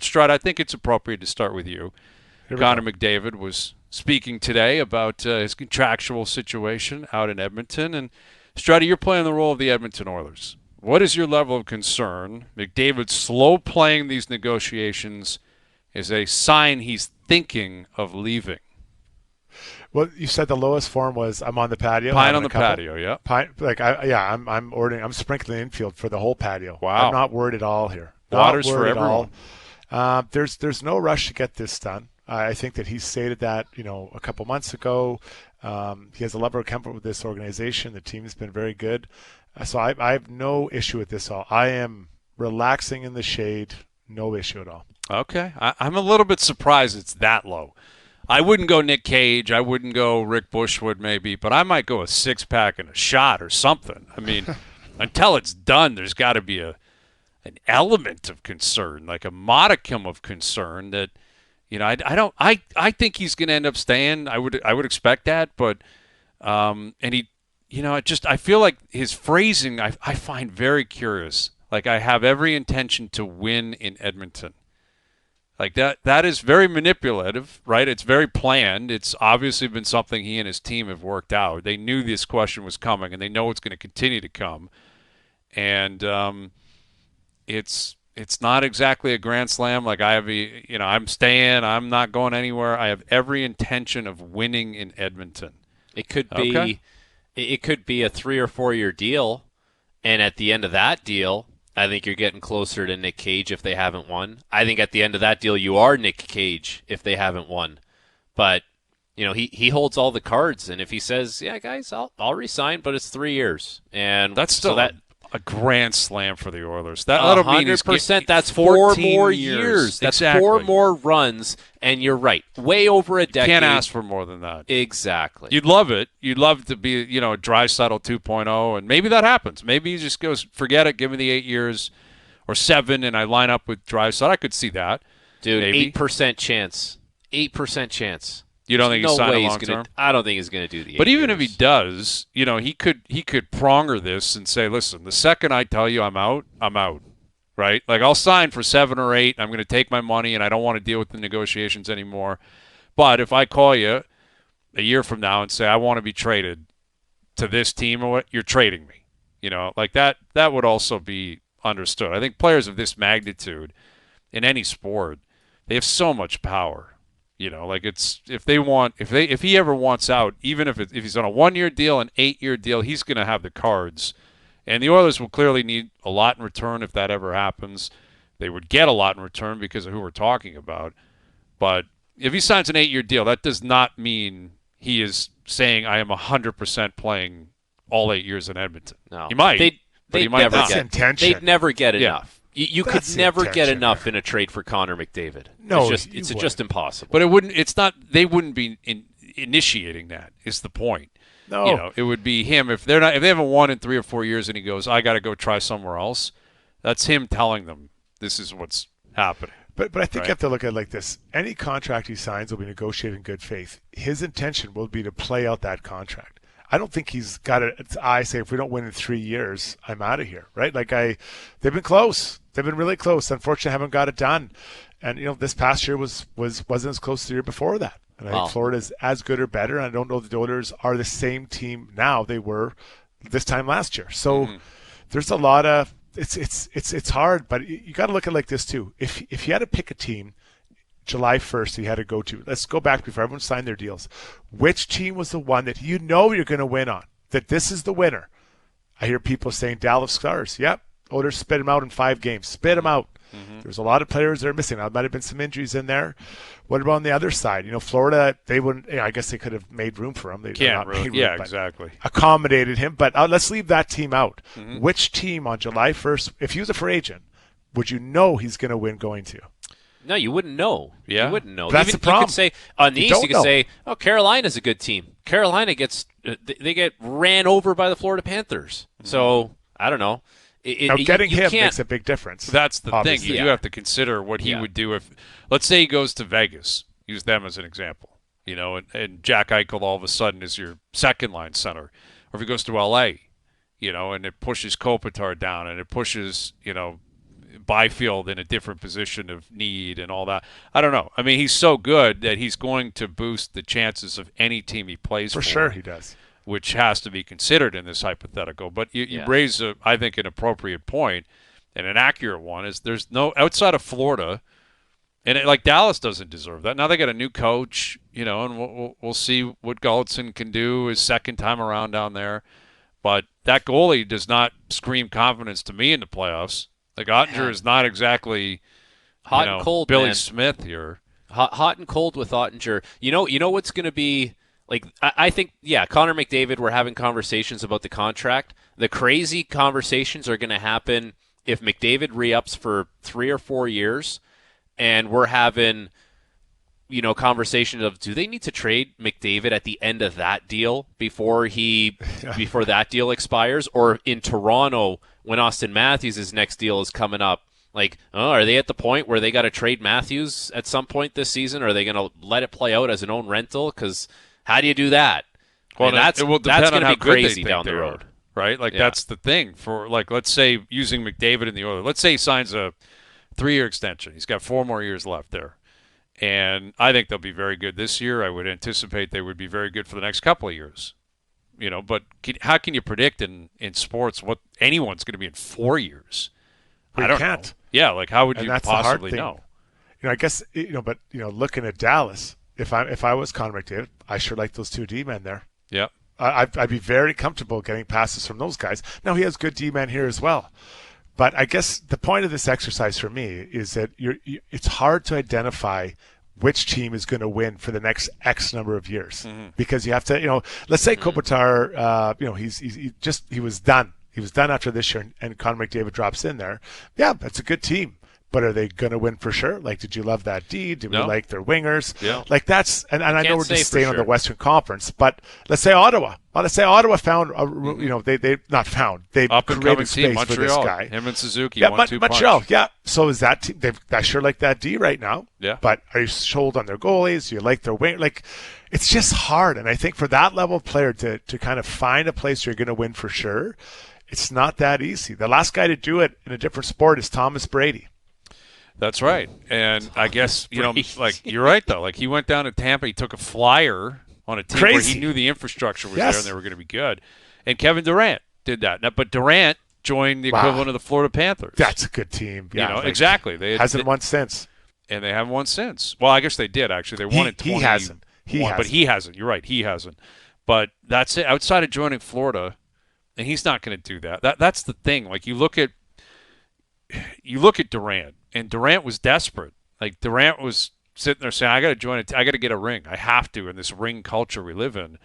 Strud, I think it's appropriate to start with you. Connor McDavid was speaking today about his contractual situation out in Edmonton. And, Struddy, you're playing the role of the Edmonton Oilers. What is your level of concern? McDavid slow playing these negotiations is a sign he's thinking of leaving. Well, you said the lowest form was I'm on the patio. Pine on the patio, yeah. Pine, I'm ordering. I'm sprinkling the infield for the whole patio. Wow. I'm not worried at all here. Water's for everyone. There's no rush to get this done. I think that he stated that a couple months ago. He has a level of comfort with this organization. The team's been very good, so I have no issue with this at all. I am relaxing in the shade. No issue at all. Okay, I'm a little bit surprised it's that low. I wouldn't go Nick Cage. I wouldn't go Rick Bushwood maybe, but I might go a six-pack and a shot or something. I mean, until it's done, there's got to be an element of concern, like a modicum of concern that, I think he's going to end up staying. I would expect that, but and he, I feel like his phrasing I find very curious. Like, I have every intention to win in Edmonton. Like that is very manipulative, right? It's very planned. It's obviously been something he and his team have worked out. They knew this question was coming, and they know it's going to continue to come. And it's not exactly a grand slam. Like, I'm staying. I'm not going anywhere. I have every intention of winning in Edmonton. It could be, it could be a 3 or 4 year deal, and at the end of that deal, I think you're getting closer to Nick Cage if they haven't won. I think at the end of that deal, you are Nick Cage if they haven't won. But, he holds all the cards, and if he says, yeah, guys, I'll resign, but it's 3 years. And that's still so a grand slam for the Oilers. That'll mean 100%. That's 4 more years. That's exactly. 4 more runs, and you're right. Way over a decade. Can't ask for more than that. Exactly. You'd love it. You'd love it to be, a Draisaitl 2.0, and maybe that happens. Maybe he just goes, forget it, give me the 8 years or 7, and I line up with Draisaitl. I could see that. Dude, maybe. 8% chance. 8% chance. You don't think he's signing long term? I don't think he's going to do the 8 But even years. if he does, he could pronger this and say, listen, the second I tell you I'm out, right? Like, I'll sign for 7 or 8. I'm going to take my money, and I don't want to deal with the negotiations anymore. But if I call you a year from now and say I want to be traded to this team, or what, you're trading me. Like that would also be understood. I think players of this magnitude in any sport, they have so much power. Like, it's if he ever wants out, even if he's on a 1 year deal, an 8 year deal, he's going to have the cards. And the Oilers will clearly need a lot in return if that ever happens. They would get a lot in return because of who we're talking about. But if he signs an 8 year deal, that does not mean he is saying I am 100% playing all 8 years in Edmonton. No. He might. But he might not. They'd never get enough. You could never get enough there in a trade for Connor McDavid. No, it's just impossible. But it wouldn't. It's not. They wouldn't be initiating that. Is the point? No, it would be him if they haven't won in 3 or 4 years, and he goes, I got to go try somewhere else. That's him telling them this is what's happening. But I think you have to look at it like this. Any contract he signs will be negotiated in good faith. His intention will be to play out that contract. I don't think he's got its eye say, if we don't win in 3 years, I'm out of here, right? Like, they've been close. They've been really close. Unfortunately, haven't got it done. And, this past year wasn't as close as the year before that. And I think Florida's as good or better. And I don't know if the Oilers are the same team now they were this time last year. So there's a lot of it's hard, but you got to look at it like this too. If you had to pick a team July 1st he had to go to. Let's go back before everyone signed their deals. Which team was the one that you're going to win on? That this is the winner? I hear people saying Dallas Stars. Yep. Oilers spit him out in 5 games. Spit him out. There's a lot of players that are missing. There might have been some injuries in there. What about on the other side? Florida, they wouldn't. I guess they could have made room for him. They can't really. Yeah, exactly. Accommodated him. But let's leave that team out. Which team on July 1st, if he was a free agent, would you know he's going to win going to? No, you wouldn't know. Yeah. You wouldn't know. That's the problem. You could say, on the East, you could say, oh, Carolina's a good team. Carolina they get ran over by the Florida Panthers. So, I don't know. Getting him makes a big difference. That's the obviously. thing. You do have to consider what he would do if, let's say he goes to Vegas. Use them as an example. And Jack Eichel all of a sudden is your second-line center. Or if he goes to L.A., and it pushes Kopitar down and it pushes, Byfield in a different position of need and all that. I don't know. I mean, he's so good that he's going to boost the chances of any team he plays for. For sure he does. Which has to be considered in this hypothetical. But you raise, I think, an appropriate point and an accurate one is there's no, outside of Florida, and like Dallas doesn't deserve that. Now they got a new coach, and we'll see what Gulletson can do his second time around down there. But that goalie does not scream confidence to me in the playoffs. Like Ottinger is not exactly hot and cold, Billy man. Smith here. Hot and cold with Ottinger. You know what's going to be like? I think Connor McDavid. We're having conversations about the contract. The crazy conversations are going to happen if McDavid re-ups for 3 or 4 years, and we're having conversation of do they need to trade McDavid at the end of that deal before that deal expires, or in Toronto when Austin Matthews' next deal is coming up, like, are they at the point where they got to trade Matthews at some point this season, or are they going to let it play out as an own rental? Because how do you do that? Well, that's going to be crazy down the road, right? Like that's the thing for, like, let's say using McDavid in the Oilers. Let's say he signs a 3-year extension. He's got 4 more years left there. And I think they'll be very good this year. I would anticipate they would be very good for the next couple of years. But how can you predict in sports what anyone's going to be in 4 years? I don't know. Yeah, like how would you possibly know? I guess but looking at Dallas, if I was Connor McDavid, I sure like those 2 D-men there. Yeah, I'd be very comfortable getting passes from those guys. Now he has good D-men here as well. But I guess the point of this exercise for me is that it's hard to identify which team is going to win for the next X number of years, because you have to, let's say Kopitar, he was done. He was done after this year, and Connor McDavid drops in there. Yeah, that's a good team. But are they going to win for sure? Like, did you love that D? Did we like their wingers? Yeah. Like that's, and I know we're just staying on the Western Conference, but let's say Ottawa. Let's say Ottawa found, they not found. They created space Montreal, for this guy. Him and Suzuki. Yeah, 1-2 Montreal. punch. Yeah. So is that team? I sure like that D right now. Yeah. But are you sold on their goalies? Do you like their wing? Like, it's just hard. And I think for that level of player to kind of find a place you're going to win for sure, it's not that easy. The last guy to do it in a different sport is Thomas Brady. That's right. And I guess, like, you're right, though. Like, he went down to Tampa. He took a flyer on a team where he knew the infrastructure was there and they were going to be good. And Kevin Durant did that. Now, but Durant joined the equivalent of the Florida Panthers. That's a good team. Yeah, exactly. They hasn't won since. And they haven't won since. Well, I guess they did, actually. They won in 20. He hasn't. But he hasn't. You're right. He hasn't. But that's it. Outside of joining Florida, and he's not going to do that. That's the thing. Like, you look at Durant. And Durant was desperate. Like, Durant was sitting there saying, I got to join it. I got to get a ring. I have to in this ring culture we live in.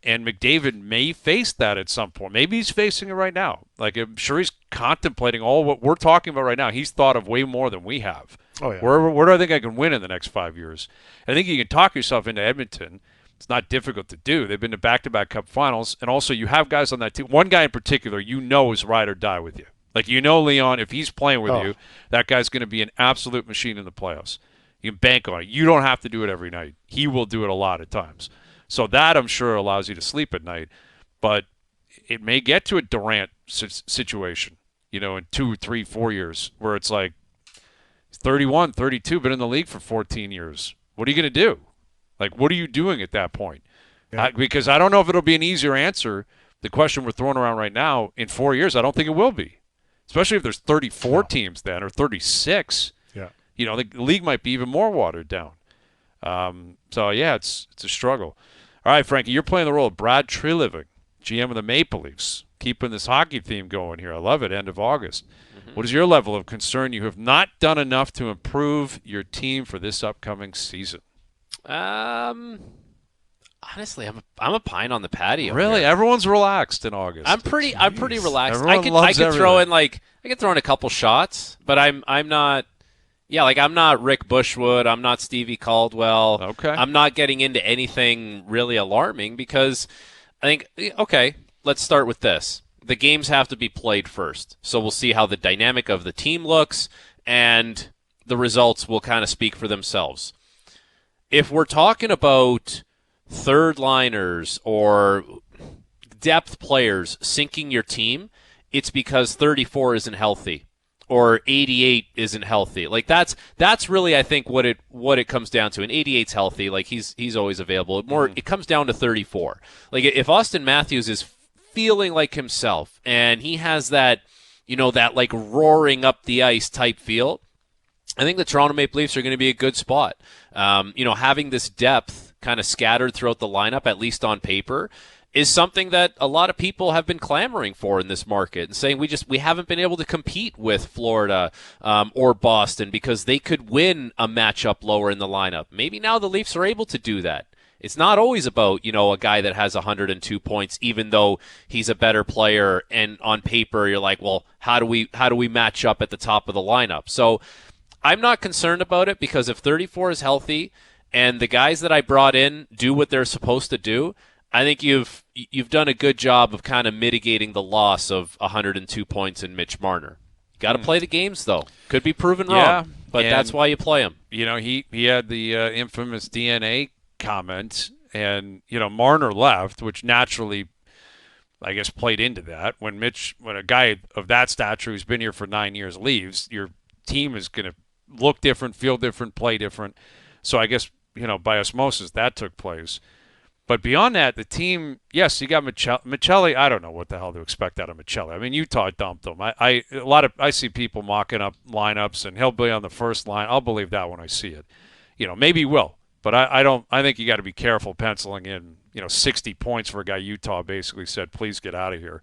And McDavid may face that at some point. Maybe he's facing it right now. Like, I'm sure he's contemplating all what we're talking about right now. He's thought of way more than we have. Oh, yeah. Where do I think I can win in the next 5 years? I think you can talk yourself into Edmonton. It's not difficult to do. They've been to back-to-back Cup finals. And also, you have guys on that team. One guy in particular is ride or die with you. Like, Leon, if he's playing with you, that guy's going to be an absolute machine in the playoffs. You can bank on it. You don't have to do it every night. He will do it a lot of times. So that, I'm sure, allows you to sleep at night. But it may get to a Durant situation, in 2, 3, 4 years, where it's like, he's 31, 32, been in the league for 14 years. What are you going to do? Like, what are you doing at that point? Yeah. Because I don't know if it'll be an easier answer. The question we're throwing around right now, in 4 years, I don't think it will be. Especially if there's 34 teams then, or 36. Yeah. The league might be even more watered down. So, yeah, it's a struggle. All right, Frankie, you're playing the role of Brad Treliving, GM of the Maple Leafs, keeping this hockey theme going here. I love it, end of August. Mm-hmm. What is your level of concern you have not done enough to improve your team for this upcoming season? Honestly, I'm a pine on the patio. Really, here. Everyone's relaxed in August. I'm pretty relaxed. Everyone I could throw in a couple shots, but I'm not. Yeah, like I'm not Rick Bushwood. I'm not Stevie Caldwell. Okay. I'm not getting into anything really alarming because I think let's start with this. The games have to be played first, so we'll see how the dynamic of the team looks, and the results will kind of speak for themselves. If we're talking about third liners or depth players sinking your team, it's because 34 isn't healthy, or 88 isn't healthy. Like that's really I think what it comes down to. And 88's healthy, like he's always available. It comes down to 34. Like if Austin Matthews is feeling like himself and he has that, that like roaring up the ice type feel, I think the Toronto Maple Leafs are going to be a good spot. Having this depth kind of scattered throughout the lineup, at least on paper, is something that a lot of people have been clamoring for in this market and saying we haven't been able to compete with Florida or Boston because they could win a matchup lower in the lineup. Maybe now the Leafs are able to do that. It's not always about, a guy that has 102 points, even though he's a better player. And on paper, you're like, well, how do we match up at the top of the lineup? So I'm not concerned about it because if 34 is healthy and the guys that I brought in do what they're supposed to do, I think you've done a good job of kind of mitigating the loss of 102 points in Mitch Marner. Got to play the games, though. Could be proven wrong, but that's why you play him. He had the infamous DNA comment, and Marner left, which naturally, I guess, played into that. When a guy of that stature who's been here for 9 years leaves, your team is going to look different, feel different, play different. So I guess by osmosis that took place. But beyond that, the team, yes, you got Michelli. I don't know what the hell to expect out of Michelli. I mean, Utah dumped him. I see people mocking up lineups, and he'll be on the first line. I'll believe that when I see it. Maybe he will, but I don't. I think you got to be careful penciling in 60 points for a guy Utah basically said, please get out of here.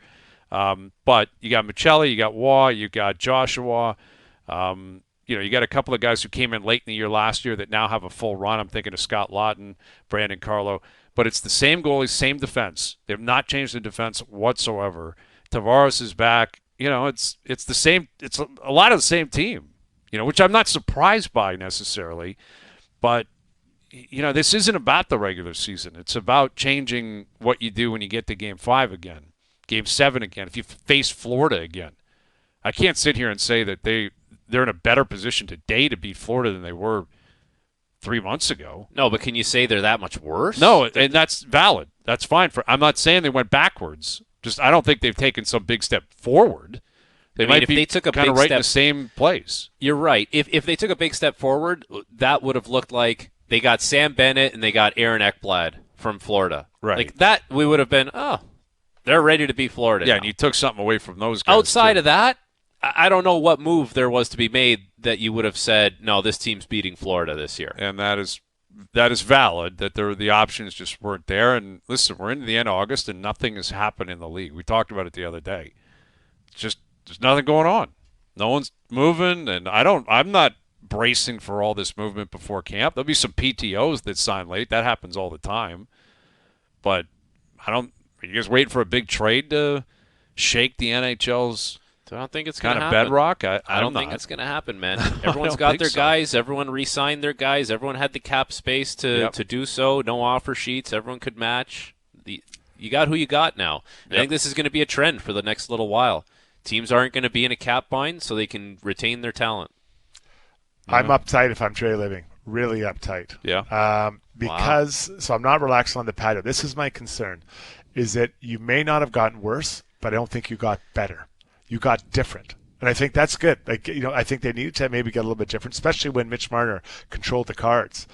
But you got Michelli, you got Waugh, you got Joshua. You got a couple of guys who came in late in the year last year that now have a full run. I'm thinking of Scott Lawton, Brandon Carlo. But it's the same goalies, same defense. They have not changed the defense whatsoever. Tavares is back. It's the same. It's a lot of the same team. Which I'm not surprised by necessarily. But this isn't about the regular season. It's about changing what you do when you get to Game 5 again, Game 7 again. If you face Florida again, I can't sit here and say that they're in a better position today to beat Florida than they were 3 months ago. No, but can you say they're that much worse? No, and that's valid. That's fine. I'm not saying they went backwards. Just I don't think they've taken some big step forward. If they took a kind of right in the same place. You're right. If they took a big step forward, that would have looked like they got Sam Bennett and they got Aaron Ekblad from Florida. Right. Like that, we would have been, they're ready to beat Florida. Yeah, now. And you took something away from those guys. Outside of that, I don't know what move there was to be made that you would have said, no, this team's beating Florida this year. And that is valid, that the options just weren't there. And listen, we're into the end of August and nothing has happened in the league. We talked about it the other day. There's nothing going on. No one's moving, and I'm not bracing for all this movement before camp. There'll be some PTOs that sign late. That happens all the time. But are you guys waiting for a big trade to shake the NHL's I don't think it's going to kind happen. of bedrock? I don't think it's going to happen, man. Everyone's got their guys. Everyone re-signed their guys. Everyone had the cap space to do so. No offer sheets. Everyone could match. You got who you got now. I think this is going to be a trend for the next little while. Teams aren't going to be in a cap bind, so they can retain their talent. I'm uptight if I'm Treliving. Really uptight. Yeah. So I'm not relaxing on the patio. This is my concern, is that you may not have gotten worse, but I don't think you got better. You got different. And I think that's good. I think they needed to maybe get a little bit different, especially when Mitch Marner controlled the cards.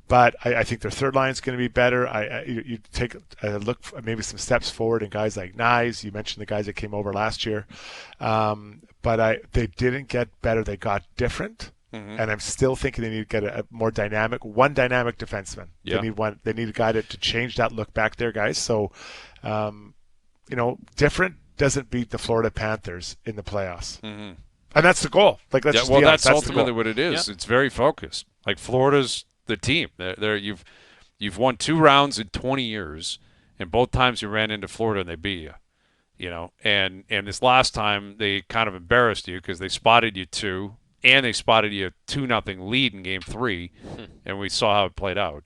But I think their third line is going to be better. You take a look at maybe some steps forward in guys like Nyes. You mentioned the guys that came over last year. But they didn't get better. They got different. Mm-hmm. And I'm still thinking they need to get a more dynamic defenseman. Yeah. They need a guy to change that look back there, guys. So, different doesn't beat the Florida Panthers in the playoffs. Mm-hmm. And that's the goal. That's ultimately what it is. Yeah. It's very focused. Like Florida's the team. You've won 2 rounds in 20 years, and both times you ran into Florida and they beat you. And this last time they kind of embarrassed you because they spotted you 2, and they spotted you a 2-0 lead in Game 3, and we saw how it played out.